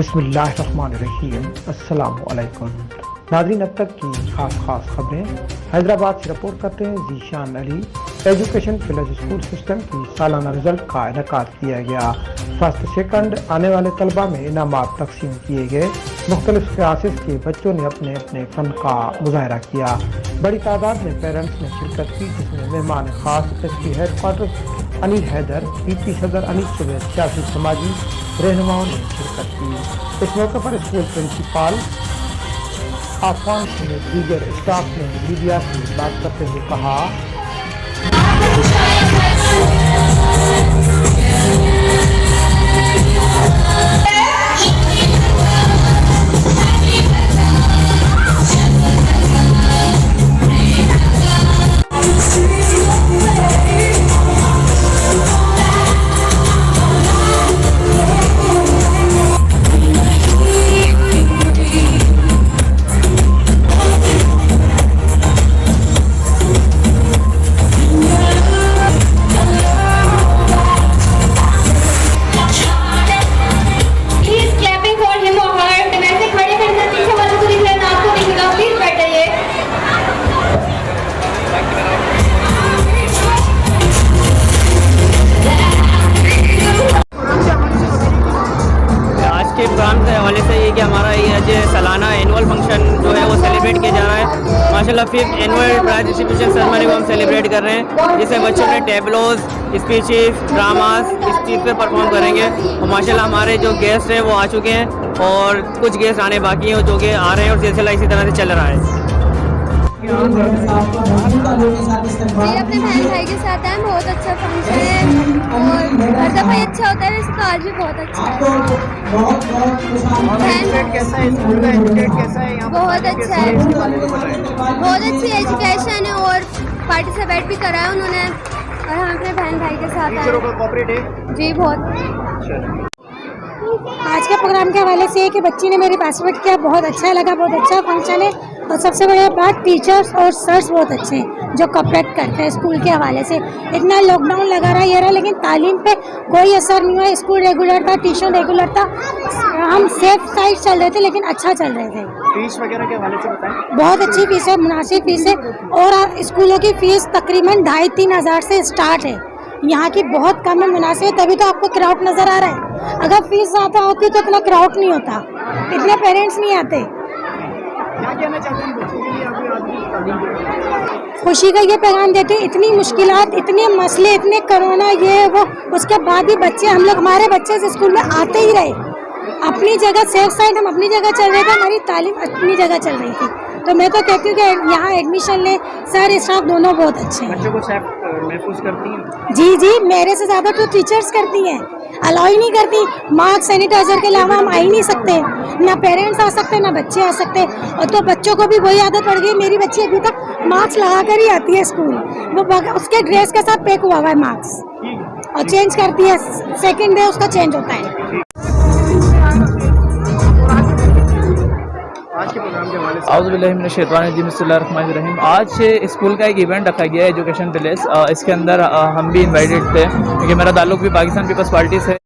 बिस्मिल्लाहिर्रहमानिर्रहीम। अस्सलामु अलैकुम नाज़रीन, अब तक की खास खबरें हैदराबाद से रिपोर्ट करते हैं Zeeshan Ali. Education village school system की सालाना रिजल्ट का इनेकाद किया गया। फर्स्ट सेकंड आने वाले तलबा में इनामात तकसीम किए गए। मुख्तलिफ क्लासेस के बच्चों ने अपने अपने फ़न का मुजाहरा किया। बड़ी तादाद में पेरेंट्स ने शिरकत की, जिसमें मेहमान खास SP headquarter Anil Haidar, PP सदर अनिल सुबैर, सियासी समाजी रहनुमाओं ने शिरकत की। इस मौके पर स्कूल प्रिंसिपाल आफान ने दीगर स्टाफ ने मीडिया से बात करते हुए कहा, के प्रोग्राम के हवाले से ये कि हमारा ये आज सालाना एनुअल फंक्शन जो है वो सेलिब्रेट किया जा रहा है। माशाल्लाह 5th annual prize distribution ceremony को हम सेलिब्रेट कर रहे हैं, जिसमें बच्चों ने टेबलोज, स्पीचेस, ड्रामास इस चीज़ पे परफॉर्म करेंगे। और माशाल्लाह हमारे जो गेस्ट हैं वो आ चुके हैं और कुछ गेस्ट आने बाकी हैं जो कि आ रहे हैं और सिलसिला इसी तरह से चल रहा है। जी अपने बहन भाई के साथ हैं, बहुत अच्छा फंक्शन है और हर दफ़ा ही अच्छा होता है, वैसे तो आज भी बहुत अच्छा है। बहुत अच्छा है, बहुत अच्छी एजुकेशन है और पार्टिसिपेट भी करा है उन्होंने और हम अपने बहन भाई के साथ हैं। जी बहुत। आज के प्रोग्राम के हवाले से है कि बच्ची ने मेरी पार्टिसिपेट किया, बहुत अच्छा लगा, बहुत अच्छा फंक्शन है। और सबसे बड़ी बात टीचर्स और सर्स बहुत अच्छे हैं जो कॉपरेट करते हैं स्कूल के हवाले से। इतना लॉकडाउन लगा रहा ये रहा, लेकिन तालीम पे कोई असर नहीं हुआ। स्कूल रेगुलर था, ट्यूशन रेगुलर था, हम सेफ साइड चल रहे थे, लेकिन अच्छा चल रहे थे। फीस वगैरह के हवाले से बताएं। बहुत अच्छी फीस है, मुनासिब फीस है और स्कूलों की फीस तकरीबन 2,500-3 हज़ार से स्टार्ट है। यहाँ की बहुत कम है, मुनासिब, तभी तो आपको क्राउड नज़र आ रहा है। अगर फीस ज़्यादा होती तो इतना क्राउड नहीं होता, इतने पेरेंट्स नहीं आते। क्या कहना चाहते हैं बच्चों के लिए खुशी का ये पैगाम देते हैं, इतनी मुश्किलात, इतने मसले, इतने कोरोना ये वो, उसके बाद भी बच्चे, हम लोग हमारे बच्चे इस स्कूल में आते ही रहे। अपनी जगह सेफ साइड हम अपनी जगह चल रहे थे, हमारी तालीम अपनी जगह चल रही थी। तो मैं तो कहती हूँ कि यहाँ एडमिशन ले, सर स्टाफ दोनों बहुत अच्छे हैं। बच्चों को सेफ महसूस करती हैं? जी जी, मेरे से ज़्यादा तो टीचर्स करती हैं, अलाउ ही नहीं करती। मास्क सैनिटाइजर के अलावा हम आ ही नहीं सकते, ना पेरेंट्स आ सकते ना बच्चे आ सकते। और तो बच्चों को भी वही आदत पड़ गई, मेरी बच्ची अभी तक मास्क लगा कर ही आती है स्कूल, वो उसके ड्रेस के साथ पैक हुआ हुआ है मास्क, और चेंज करती है, सेकेंड डे उसका चेंज होता है। बिस्मिल्लाहिर्रहमानिर्रहीम। आज स्कूल का एक इवेंट रखा गया है एजुकेशन विलेज। इसके अंदर हम भी इनवाइटेड थे क्योंकि मेरा ताल्लुक भी पाकिस्तान पीपल्स पार्टी से।